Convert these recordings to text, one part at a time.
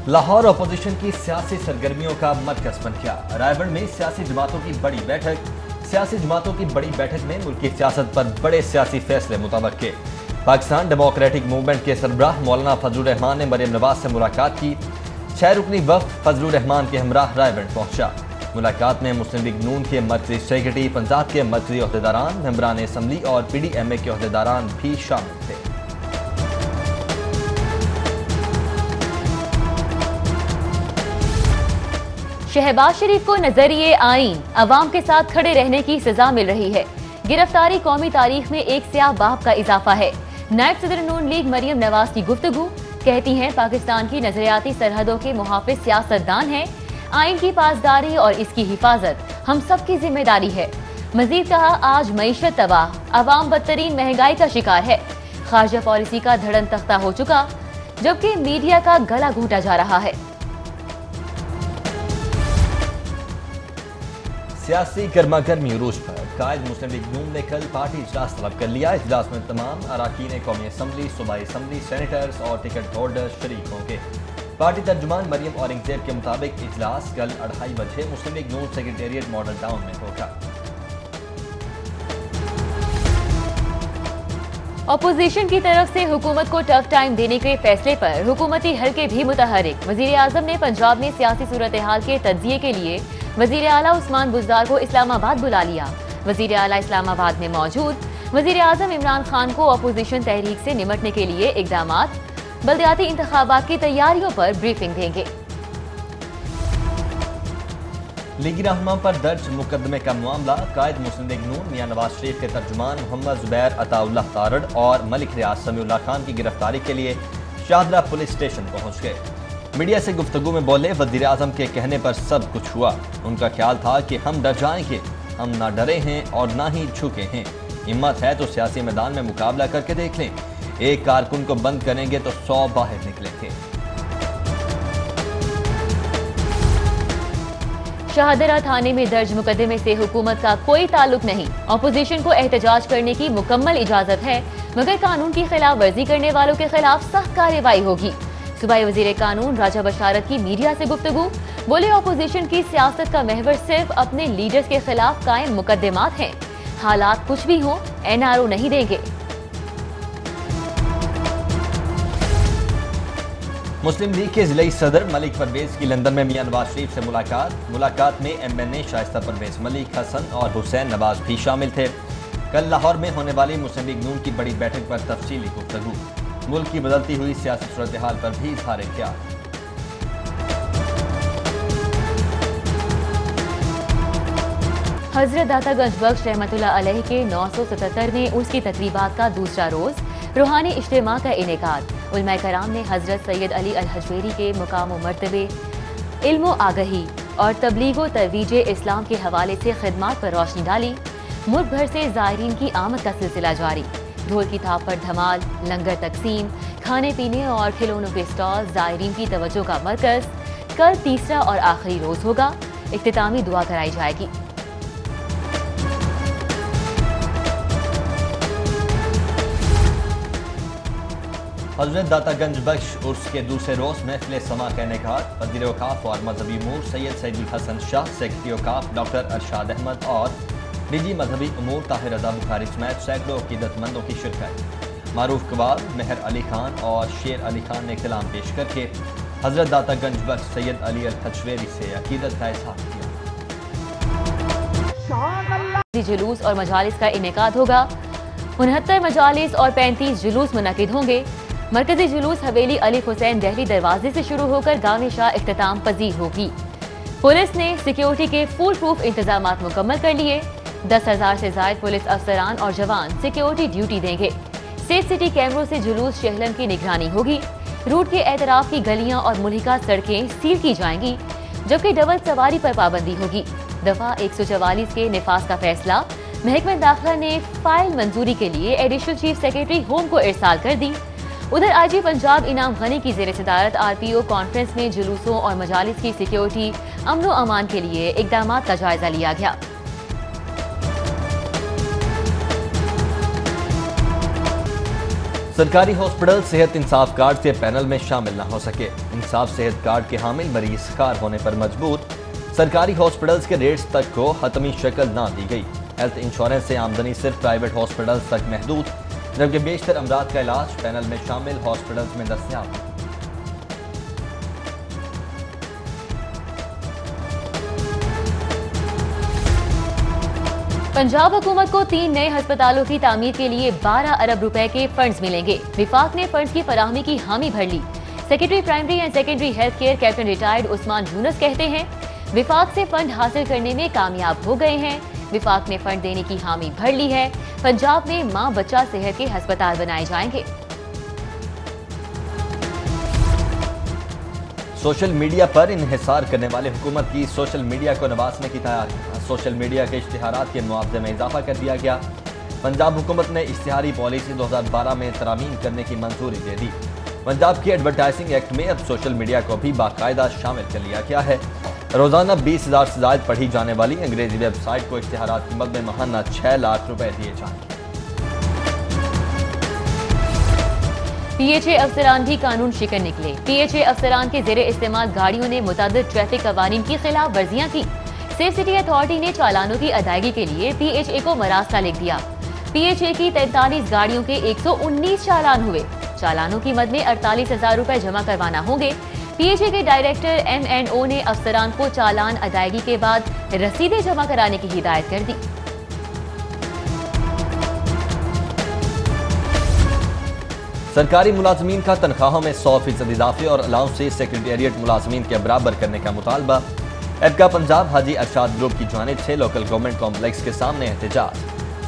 Lahore opposition की सियासी सरगर्मियों का मरकज बन गया। रायगढ़ में सियासी जमातों की बड़ी बैठक में मुल्की सियासत पर बड़े सियासी फैसले मुतवक्के। पाकिस्तान डेमोक्रेटिक मूवमेंट के सरबराह मौलाना फजलुर रहमान ने मरियम नवाज से मुलाकात की। 6 रुकनी वफ्द फजलुर रहमान के हमराह रायगढ़ पहुंचा। मुलाकात में मुस्लिम लीग नून के मरकजी सेक्रेटरी, पंजाब के मरकजी ओहदेदारान, मेंबरान असम्बली और PDMA के ओहदेदारान भी शामिल थे। शहबाज शरीफ को नजरिए आईन अवाम के साथ खड़े रहने की सजा मिल रही है। गिरफ्तारी कौमी तारीख में एक स्याह बाब का इजाफा है। नायब सदर नून लीग मरियम नवाज की गुफ्तगू, कहती हैं पाकिस्तान की नजरियाती सरहदों के मुहाफिज सियासतदान हैं। आइन की पासदारी और इसकी हिफाजत हम सब की जिम्मेदारी है। मजीद कहा, आज मईशत तबाह, अवाम बदतरीन महंगाई का शिकार है। खारजा पॉलिसी का धड़न तख्ता हो चुका, जबकि मीडिया का गला घोटा जा रहा है। सियासी गर्मा गर्मी उरूज पर कायद मुस्लिम लीग नून ने कल पार्टी इजलास तलब कर लिया। इजलास में तमाम अराकीन कौमी असम्बली, सूबाई असम्बली, सेनेटर्स और टिकट होल्डर्स शरीक होंगे। पार्टी तर्जुमान मरियम औरंगजेब के मुताबिक इजलास कल 2:30 बजे मुस्लिम लीग नून सेक्रेटेरिएट मॉडल टाउन में होगा। अपोजिशन की तरफ से हुकूमत को टफ टाइम देने के फैसले पर हुकूमती हलके भी मुतहरिक। वजीर आजम ने पंजाब में सियासी सूरत हाल के तज्जिये के लिए वजीर आला उस्मान बुज़दार को इस्लामाबाद बुला लिया। वजीर आला इस्लामाबाद में मौजूद। वजीर आजम इमरान खान को अपोजिशन तहरीक से निमटने के लिए इकदामात, बल्दियाती इंतखाबात की तैयारियों पर ब्रीफिंग देंगे। लीगी रहनुमा पर दर्ज मुकदमे का मामला। कायद मुस्लिम लीग नून मियां नवाज शरीफ के तर्जुमान मोहम्मद जुबैर अताउल्लाह तारड़ और मलिक रियाज समीउल्लाह खान की गिरफ्तारी के लिए शाहदरा पुलिस स्टेशन पहुंच गए। मीडिया से गुफ्तगू में बोले, वज़ीर आज़म के कहने पर सब कुछ हुआ। उनका ख्याल था कि हम डर जाएंगे, हम ना डरे हैं और ना ही झुके हैं। हिम्मत है तो सियासी मैदान में मुकाबला करके देख लें। एक कारकुन को बंद करेंगे तो 100 बाहर निकलेंगे। शाहदरा थाने में दर्ज मुकदमे से हुकूमत का कोई ताल्लुक नहीं। अपोजिशन को एहतजाज करने की मुकम्मल इजाजत है, मगर कानून की खिलाफ वर्जी करने वालों के खिलाफ सख्त कार्रवाई होगी। सूबाई वजीर कानून राजा बशारत की मीडिया से गुफ्तगू, बोले अपोजिशन की सियासत का महवर सिर्फ अपने लीडर्स के खिलाफ कायम मुकदमात हैं। हालात कुछ भी हों, NRO नहीं देंगे। मुस्लिम लीग के जिले सदर मलिक परवेज की लंदन में मियां नवाज शरीफ से मुलाकात में MNA शाइस्ता परवेज, मलिक हसन और हुसैन नवाज भी शामिल थे। कल लाहौर में होने वाली मुस्लिम लीग नून की बड़ी बैठक पर तफसीली गुफ्तगू। मुल्क की बदलती हुई सियासी सूरत हाल पर भी इज़हार ख्याल। हजरत दाता गंज बख्श रहमतुल्लाह अलैह के 977वें उर्स की तकरीबात का दूसरा रोज रूहानी इज्तिमा का इनेकाद। उलमा कराम ने हजरत सैयद अली अल हजवेरी के मुकाम व मर्तबे, इल्म आगही और तबलीग व तरवीज इस्लाम के हवाले से खिदमात पर रोशनी डाली। मुल्क भर से ज़ायरीन की आमद का सिलसिला जारी। ढोल की थाप पर धमाल, लंगर तकसीम, खाने पीने और खिलौनों के स्टॉल ज़ायरीन की तवज्जो का मरकज। कल तीसरा और आखिरी रोज होगा। इख्तितामी दुआ कराई जाएगी। हजरत दाता गंज बख्श उर्स के दूसरे रोज महफिल समा का इनेकाद। वज़ीर औक़ाफ़ और मजहबी उमूर सैयद सैदुल हसन शाह, सेक्रेटरी औक़ाफ़ डॉक्टर अरशाद अहमद और निजी मजहबी उमूर ताहिर रज़ा बुखारी समेत सैकड़ों अक़ीदतमंदों की शिरकत। मारूफ कबाल, मेहर अली खान और शेर अली खान ने कलाम पेश करके हजरत दाता गंज बख्श सैयद अली अल हजवेरी से अक़ीदत का इज़हार किया। जुलूस और मजालिस का इनेकाद होगा। 69 मजालिस और 35 जुलूस मुनक़िद होंगे। मरकजी जुलूस हवेली अली हुसैन दहली दरवाजे से शुरू होकर गाँव शाह इख्तिताम पजीर होगी। पुलिस ने सिक्योरिटी के फुल प्रूफ इंतजाम मुकम्मल कर लिए। 10,000 से ज्यादा पुलिस अफसरान और जवान सिक्योरिटी ड्यूटी देंगे। सेफ सिटी कैमरों से जुलूस शहलम की निगरानी होगी। रूट के एतराफ की गलियां और मुल्हिका सड़कें सील की जाएंगी, जबकि डबल सवारी पर पाबंदी होगी। दफा 144 के निफाज का फैसला। महकमा दाखिला ने फाइल मंजूरी के लिए एडिशनल चीफ सेक्रेटरी होम को इरसाल कर दी। उधर IG पंजाब इनाम गनी की ज़ेर सदारत RPO कॉन्फ्रेंस में जुलूसों और मजालिस की सिक्योरिटी, अमन व अमान के लिए इकदामात का जायजा लिया गया। سرکاری ہاسپٹل صحت انصاف کارڈ کے پینل میں شامل نہ ہو سکے، انصاف صحت کارڈ کے حامل مریض خار ہونے پر مجبور، سرکاری ہاسپٹلز کے ریٹس تک کو حتمی شکل نہ دی گئی، ہیلتھ انشورنس سے آمدنی صرف پرائیویٹ ہاسپٹلز تک محدود، جبکہ بیشتر امراض کا علاج پینل میں شامل ہاسپٹلز میں دستیاب ہے۔ پنجاب حکومت کو 3 نئے ہسپتالوں کی تعمیر کے لیے 12 ارب روپے کے فنڈز ملیں گے۔ وفاق نے فنڈز کی فراہمی کی حامی بھر لی۔ Secretary primary and secondary health care captain retired Usman Younis کہتے ہیں، وفاق سے فنڈ حاصل کرنے میں کامیاب ہو گئے ہیں۔ وفاق نے فنڈ دینے کی حامی بھر لی ہے۔ پنجاب میں ماں بچہ صحت کے ہسپتال بنائے جائیں گے۔ سوشل میڈیا پر انحصار کرنے والے حکومت کی سوشل میڈیا کو نوازنے کی تیاری، سوشل میڈیا کے اشتہارات کے معاوضے میں اضافہ کر دیا گیا۔ پنجاب حکومت نے اشتہاری پالیسی 2012 میں ترامیم کرنے کی منظوری دے دی۔ پنجاب کی ایڈورٹائزنگ ایکٹ میں اب سوشل میڈیا کو بھی باقاعدہ شامل کر لیا گیا ہے۔ روزانہ 20,000 سے زائد پڑھی جانے والی انگریزی ویب سائٹ کو اشتہارات کی مد میں ماہانہ 6 لاکھ روپے دیے جائیں گے۔ پی ایچ اے افسران بھی قانون شکن نکلے۔ پی ایچ اے افسران کے زیر استعمال گاڑیوں نے متعدد ٹریفک قوانین کی خلاف ورزیاں کی۔ سیف سٹی اتھارٹی نے چالانوں کی ادائیگی کے لیے پی ایچ اے کو مراسلہ لکھ دیا۔ پی ایچ اے کی 43 گاڑیوں کے 119 چالان ہوئے۔ چالانوں کی مد میں 48,000 روپے جمع کروانا ہوں گے۔ پی ایچ اے کے ڈائریکٹر M&O نے افسران کو چالان ادائیگی کے بعد رسیدیں جمع کرانے کی ہدایت کر دی۔ سرکاری ملازمین کا تنخواہوں میں 100% اضافے اور الاؤنس سے سیکریٹریٹ ملازمین کے برابر کرنے کا مطالبہ۔ ایپکا پنجاب حاجی ارشاد گروپ کی جانب سے لوکل گورنمنٹ کمپلیکس کے سامنے احتجاج۔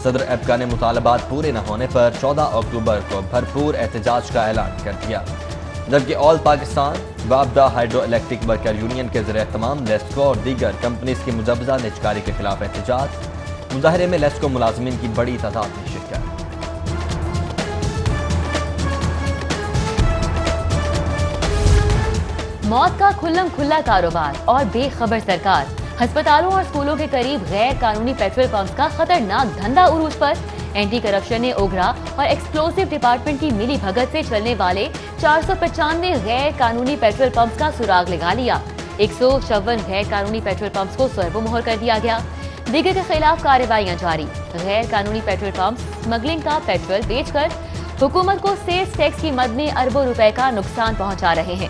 صدر ایپکا نے مطالبات پورے نہ ہونے پر 14 اکتوبر کو بھرپور احتجاج کا اعلان کر دیا، جبکہ آل پاکستان وابڈا ہائیڈرو الیکٹرک ورکر یونین کے زیر اہتمام لیسکو اور دیگر کمپنیز کی مجوزہ نجکاری کے خلاف احتجاج۔ مظاہرے میں لیسکو ملازمین کی بڑی تعداد میں شرکت۔ موت کا کھلم کھلا کاروبار اور بے خبر سرکار، ہسپتالوں اور اسکولوں کے قریب غیر قانونی پیٹرول پمپس کا خطرناک دھندا عروج پر۔ اینٹی کرپشن نے اوگرا اور ایکسپلوسیو ڈپارٹمنٹ کی ملی بھگت سے چلنے والے 495 غیر قانونی پیٹرول پمپس کا سراغ لگا لیا۔ 156 غیر قانونی پیٹرول پمپس کو سرب و مہر کر دیا گیا۔ دیگر کے خلاف کارروائیاں جاری۔ غیر قانونی پیٹرول پمپس اسمگلنگ کا پیٹرول بیچ کر حکومت کو سیلز ٹیکس کی مد میں اربوں روپے کا نقصان پہنچا رہے ہیں۔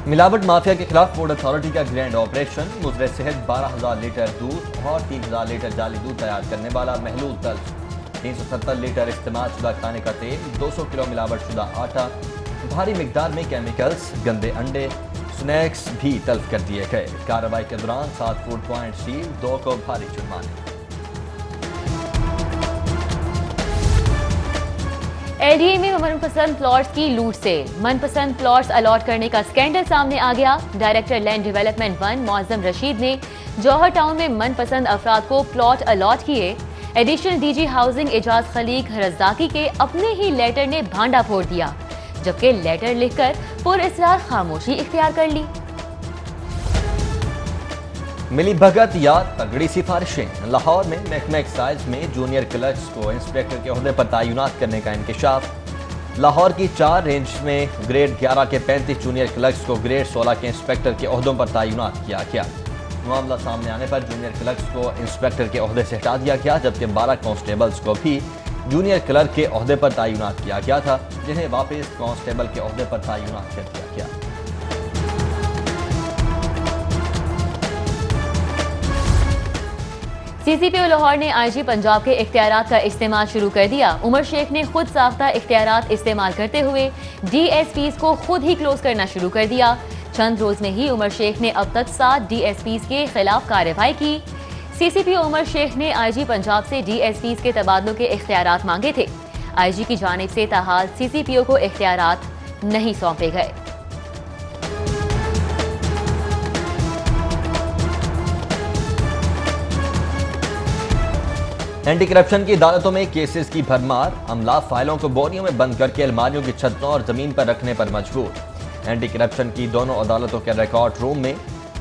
ملاوٹ مافیا کے خلاف فوڈ اتھارٹی کا گرینڈ آپریشن، مضر صحت 12,000 لیٹر دودھ اور 3,000 لیٹر جعلی دودھ تیار کرنے والا محلول طلب، 370 لیٹر استعمال شدہ کھانے کا تیل، 200 کلو ملاوٹ شدہ آٹا، بھاری مقدار میں کیمیکلز، گندے انڈے، سنیکس بھی تلف کر دیے گئے۔ کارروائی کے دوران 7 فوڈ پوائنٹ سیل، 2 کو بھاری جرمانے۔ ایل ڈی اے میں من پسند پلاٹس کی لوٹ سے من پسند پلاٹس الاٹ کرنے کا سکینڈل سامنے آ گیا۔ ڈائریکٹر لینڈ ڈیولپمنٹ 1 معظم رشید نے جوہر ٹاؤن میں من پسند افراد کو پلاٹ الاٹ کیے۔ ایڈیشنل ڈی جی ہاؤسنگ اعجاز خلیق رزاقی کے اپنے ہی لیٹر نے بھانڈا پھوڑ دیا، جبکہ لیٹر لکھ کر پر اصرار خاموشی اختیار کر لی۔ ملی بھگت یا تگڑی سفارشیں، لاہور میں محکمہ ایکسائز میں جونیئر کلرکس کو انسپیکٹر کے عہدے پر تعینات کرنے کا انکشاف۔ لاہور کی 4 رینج میں گریڈ 11 کے 35 جونیئر کلرکس کو گریڈ 16 کے انسپیکٹر کے عہدوں پر تعینات کیا گیا۔ معاملہ سامنے آنے پر جونیئر کلرکس کو انسپیکٹر کے عہدے سے ہٹا دیا گیا، جبکہ 12 کانسٹیبلز کو بھی جونیئر کلرک کے عہدے پر تعینات کیا گیا تھا، جنہیں واپس کانسٹیبل کے عہدے پر تعینات کر دیا گیا۔ سی سی پی او لاہور نے آئی جی پنجاب کے اختیارات کا استعمال شروع کر دیا۔ عمر شیخ نے خود ساختہ اختیارات استعمال کرتے ہوئے ڈی ایس پیز کو خود ہی کلوز کرنا شروع کر دیا۔ چند روز میں ہی عمر شیخ نے اب تک 7 ڈی ایس پیز کے خلاف کارروائی کی۔ سی سی پی او عمر شیخ نے آئی جی پنجاب سے ڈی ایس پیز کے تبادلوں کے اختیارات مانگے تھے۔ آئی جی کی جانب سے تاحال سی سی پی او کو اختیارات نہیں سونپے گئے۔ اینٹی کرپشن کی عدالتوں میں کیسز کی بھرمار، عملہ فائلوں کو بوریوں میں بند کر کے الماریوں کی چھتوں اور زمین پر رکھنے پر مجبور۔ اینٹی کرپشن کی دونوں عدالتوں کے ریکارڈ روم میں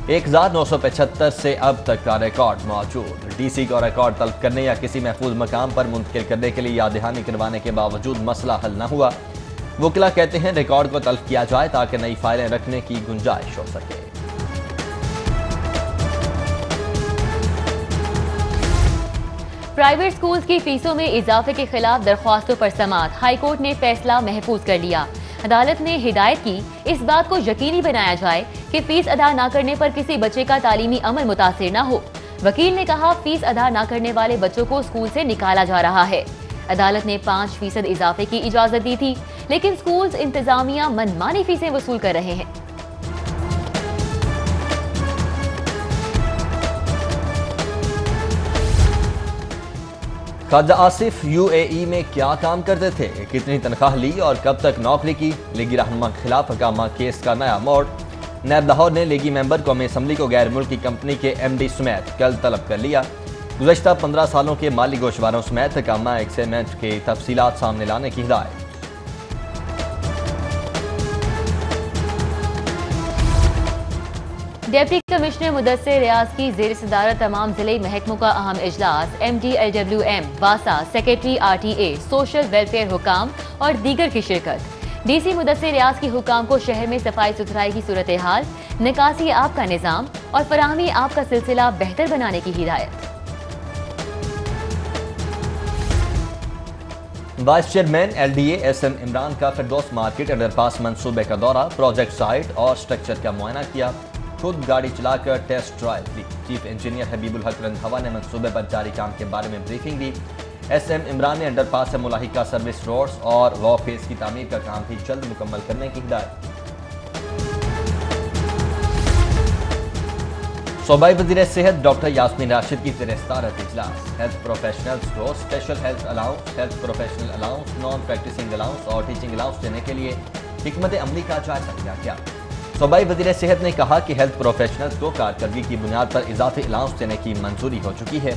1975 से अब तक का रिकॉर्ड मौजूद। डीसी को रिकॉर्ड तलब करने या किसी महफूज मकाम पर मुंतकिल करने के लिए याद दहानी करवाने के बावजूद मसला हल न हुआ। वकीला कहते हैं रिकॉर्ड को तलब किया जाए ताकि नई फाइलें रखने की गुंजाइश हो सके। प्राइवेट स्कूल्स की फीसों में इजाफे के खिलाफ दरख्वास्तों पर समाअत। हाई कोर्ट ने फैसला महफूज कर लिया। अदालत ने हिदायत की इस बात को यकीनी बनाया जाए कि फीस अदा न करने पर किसी बच्चे का तालीमी अमल मुतासिर न हो। वकील ने कहा फीस अदा न करने वाले बच्चों को स्कूल से निकाला जा रहा है। अदालत ने 5% इजाफे की इजाजत दी थी, लेकिन स्कूल्स इंतजामिया मनमानी फीसें वसूल कर रहे हैं। ख्वाजा आसिफ यूएई में क्या काम करते थे, कितनी तनख्वाह ली और कब तक नौकरी की। लीगी रहनुमा के खिलाफ हकामा केस का नया मोड़। नैब लाहौर ने लीगी मेंबर कौमी असम्बली को गैर मुल्की कंपनी के MD समेत कल तलब कर लिया। गुज़श्ता 15 सालों के माली गोशवारों समेत हकामा एग्रीमेंट के तफसीलात सामने लाने की हिदायत। डिप्टी कमिश्नर मुदस्सिर रियाज की ज़ेर सदारत तमाम जिले महकमों का अहम इजलास। MD LWM, वासा, सेक्रेटरी RTA, सोशल वेलफेयर हुकाम और दीगर की शिरकत। DC मुदस्सिर रियाज की हुकाम को शहर में सफाई सुथराई की सूरत हाल, निकासी आब का निज़ाम और फराहमी आब का सिलसिला बेहतर बनाने की हिदायत। Vice chairman LDA SM Imran का फिरदौस मार्केट अंडरपास मंसूबे का दौरा, प्रोजेक्ट साइट और स्ट्रक्चर का मुआयना किया। खुद गाड़ी चलाकर टेस्ट ट्रायल दी। चीफ इंजीनियर हबीबुल हक रंधावा ने मंसूबे पर जारी काम के बारे में ब्रीफिंग दी। SM इमरान ने अंडरपास से मुलाहिका सर्विस रोड्स और वॉकवेज की तामीर का काम भी जल्द मुकम्मल करने की हिदायत। सूबाई वज़ीर सेहत डॉक्टर यास्मीन राशिद की 73 इजलास। हेल्थ प्रोफेशनल्स को special health allowance, health professional allowance, non practising allowance और टीचिंग अलाउंस देने के लिए हिकमत अमली का जायजा लिया गया। सूबाई वज़ीर सेहत ने कहा कि हेल्थ प्रोफेशनल्स को कारकर्दगी की बुनियाद पर इजाफी अलाउंस देने की मंजूरी हो चुकी है।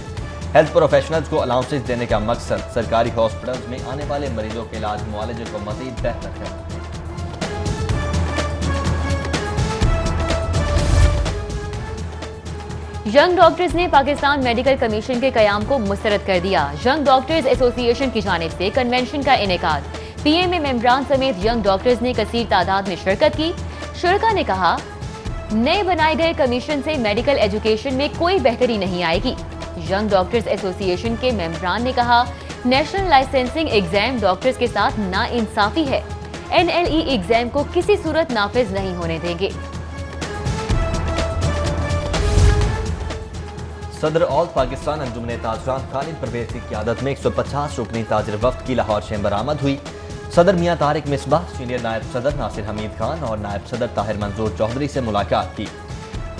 हेल्थ प्रोफेशनल्स को अलाउंसेस देने का मकसद सरकारी हॉस्पिटल्स में आने वाले मरीजों के इलाज मुआलजे को मज़ीद बेहतर करना है। यंग डॉक्टर्स ने पाकिस्तान मेडिकल कमीशन के कयाम को मुस्तरद कर दिया। यंग डॉक्टर्स एसोसिएशन की जानिब से कन्वेंशन का इनेकाद। PMA मेंबरान समेत यंग डॉक्टर्स ने कसीर तादाद में शिरकत की। शुरका ने कहा नए बनाए गए कमीशन से मेडिकल एजुकेशन में कोई बेहतरी नहीं आएगी। यंग डॉक्टर्स एसोसिएशन के मेंबरान ने कहा नेशनल लाइसेंसिंग एग्जाम डॉक्टर्स के साथ नाइंसाफी है। NLE एग्जाम को किसी सूरत नाफिज नहीं होने देंगे। सदर ऑल पाकिस्तान अंजुमन ताजरान खालिद परवेज की क़यादत में 150 रुकनी ताजर वफ्द की लाहौर चैम्बर आमद हुई। सदर मियां तारिक मिसबाह, सीनियर नायब सदर नासिर हमीद खान और नायब सदर ताहिर मंजूर चौधरी से मुलाकात की।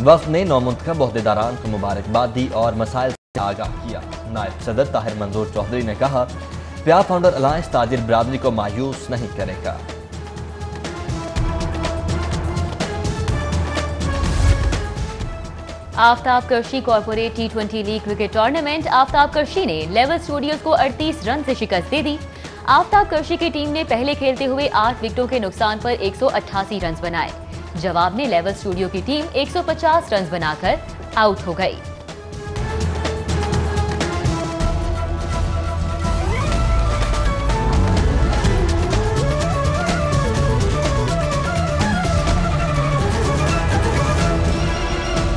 वफ्द ने नौमुंतखब ओहदेदारान को मुबारकबाद दी और मसाइल से आगाह किया। नायब सदर ताहिर मंजूर चौधरी ने कहा प्यार फाउंडर अलायंस ताजिर बिरादरी को मायूस नहीं करेगा। Aftab Qureshi corporate T20 league cricket tournament. Aftab Qureshi ने लेवल स्टूडियोज को 38 रन से शिकस्त दे दी। आफ्ताब करशी की टीम ने पहले खेलते हुए 8 विकेटों के नुकसान पर 188 रन बनाए। जवाब में लेवल स्टूडियो की टीम 150 रन बनाकर आउट हो गई।